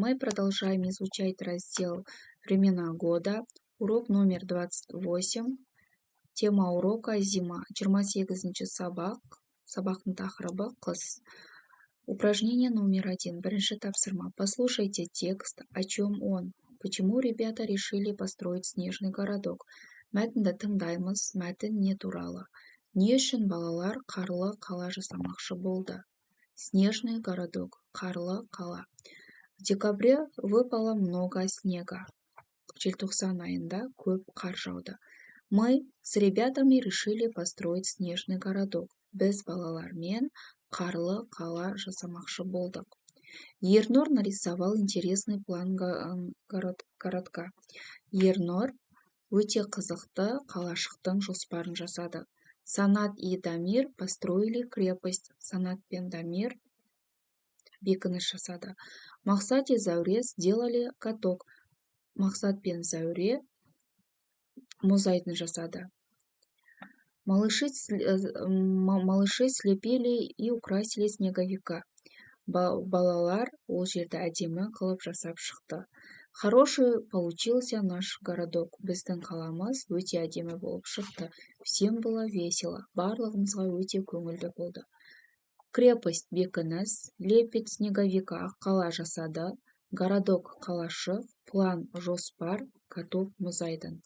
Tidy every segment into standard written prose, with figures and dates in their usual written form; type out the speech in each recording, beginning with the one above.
Мы продолжаем изучать раздел «Времена года». Урок номер 28. Тема урока «Зима». 28-ші сабақ. Сабақтың тақырыбы «Қыс». Упражнение номер 1. Бірінші тапсырма. Послушайте текст, о чем он. Почему ребята решили построить снежный городок? Мәтінді тыңдаймыз. Мәтін не туралы? Не үшін балалар қарлы қала жасамақшы болды? Снежный городок. Қарлы қала. В декабре выпало много снега. Желтоқсан айында көп қар жауды. Мы с ребятами решили построить снежный городок. Біз балалармен қарлы қала жасамақшы болдық. Ернұр нарисовал интересный план городка. Ернұр өте қызықты қалашықтың жоспарын жасады. Санат и Дамир построили крепость. Санат пен Дамир бекініс жасады. Мақсат и Зәуре сделали каток. Мақсат пен Зәуре мұз айдынын жасады. Малыши слепили и украсили снеговика. Балалар ол жерді әдемі қылып жасап шықты. Хороший получился наш городок. Біздің қаламыз өте әдемі болып шықты. Всем было весело. Барлығымызға өте көңілді болды. Крепость бекініс, лепит снеговика қала жасады, городок қалашық, план жоспар, каток мұз айдын.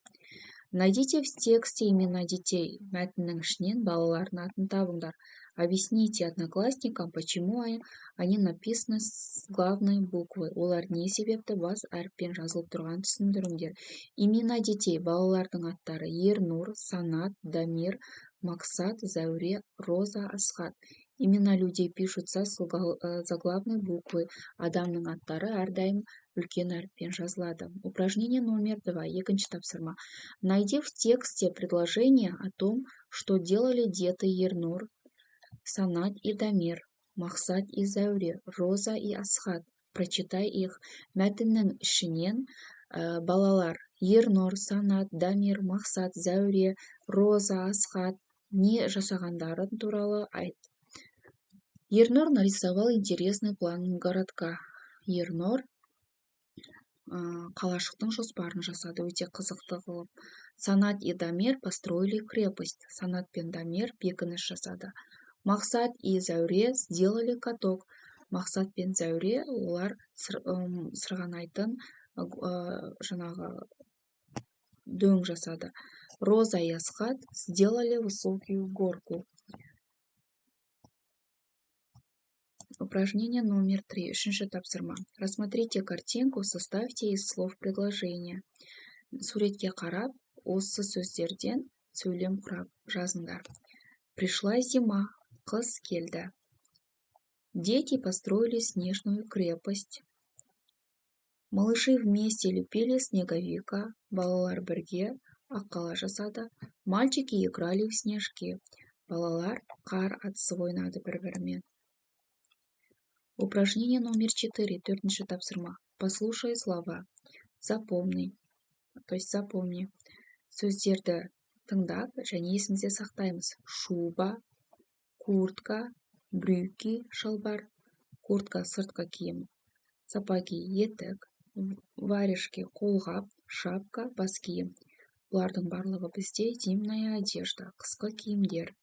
Найдите в тексте имена детей. Мәтіннің ішінен балалардың атын табыңдар. Объясните одноклассникам, почему они написаны с главной буквы. Олар не себепті бас әріппен жазылып тұрған түсіндіріңдер. Имена детей, балалардың аттары: Ернур, Санат, Дамир, Мақсат, Зәуре, Роза, Асхат. Имена людей пишутся с заглавной буквы. Адамның аттары әрдайым үлкен әріппен жазылады. Упражнение номер 2. Екінші тапсырма. Найди в тексте предложение о том, что делали дети Ернур, Санат и Дамир, Мақсат и Зәуре, Роза и Асхат. Прочитай их. Мәтіннің ішінен балалар Ернур, Санат, Дамир, Мақсат, Зәуре, Роза, Асхат не жасағандары туралы айт. Ернур нарисовал интересный план городка. Ернур қалашықтың жоспарын жасады, өте қызықты қылып. Санат и Дамир построили крепость. Санат пен Дамир бекініс жасады. Мақсат и Зәуре сделали каток. Мақсат пен Зәуре олар сырғанайтын жаңағы дөң жасады. Роза и Асхат сделали высокую горку. Упражнение номер 3. Үшінші тапсырма. Рассмотрите картинку, составьте из слов предложения. Суретке қарап, осы сөздерден сөйлем құрап жазыңдар. Пришла зима, қыс келді. Дети построили снежную крепость. Малыши вместе лепили снеговика. Балалар бірге аққала жасады. Мальчики играли в снежки. Балалар қар атысы ойнады бір-бірімен. Упражнение номер 4. Төртінші тапсырма. Послушай слова. Запомни. То есть запомни. Сөздерді тыңдап және есімізде сақтаймыз. Шуба, куртка, брюки, шалбар, куртка сыртқы киім, сапаги етік, варежки қолғап, шапка бас киім. Бұлардың барлығы бізде зимная одежда, қысқы киімдер.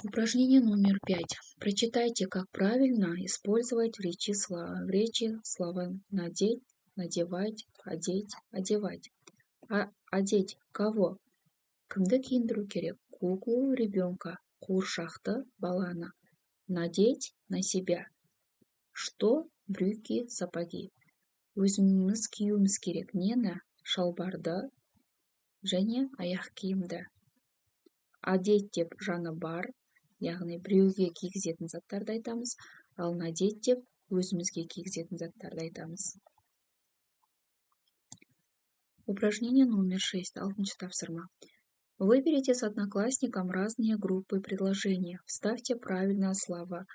Упражнение номер 5. Прочитайте, как правильно использовать в речи слова надеть, надевать, одеть, одевать. Одеть кого? Кімді киіндіру керек? Куклу, ребенка, қуыршақты, баланы. Надеть на себя. Что? Брюки, сапоги. Өзіміз киюіміз керек. Нені? Шалбарды және аяқ киімді. Одеть деп жаны бар, яғни біреуге кигізетін заттарды айтамыз, ал надеть деп өзімізге кигізетін заттарды айтамыз. Упражнение номер 6. Алтыншы тапсырма. Выберите с одноклассником разные группы предложения. Вставьте правильное слово,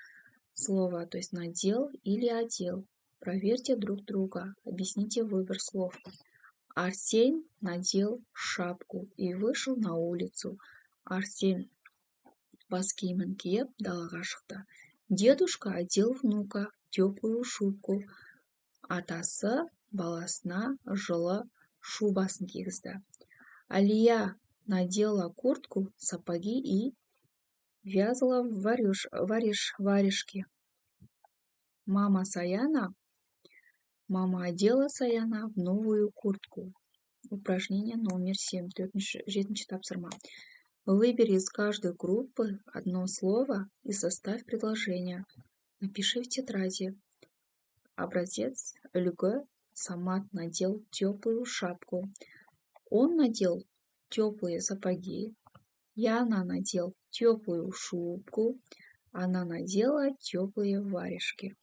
то есть надел или одел. Проверьте друг друга. Объясните выбор слов. Арсен надел шапку и вышел на улицу. Арсен бас киімін киіп далаға шықты. Дедушка одел внука теплую шубку. Атасы баласына жылы шубасын кигізді. Алия надела куртку, сапоги и вязала варежки. Мама одела Саяна в новую куртку. Упражнение номер 7. Жетінші тапсырма. Выбери из каждой группы одно слово и составь предложение. Напиши в тетради. Образец үлгі. Самат надел теплую шапку. Он надел теплые сапоги. Яна надел теплую шубку. Она надела теплые варежки.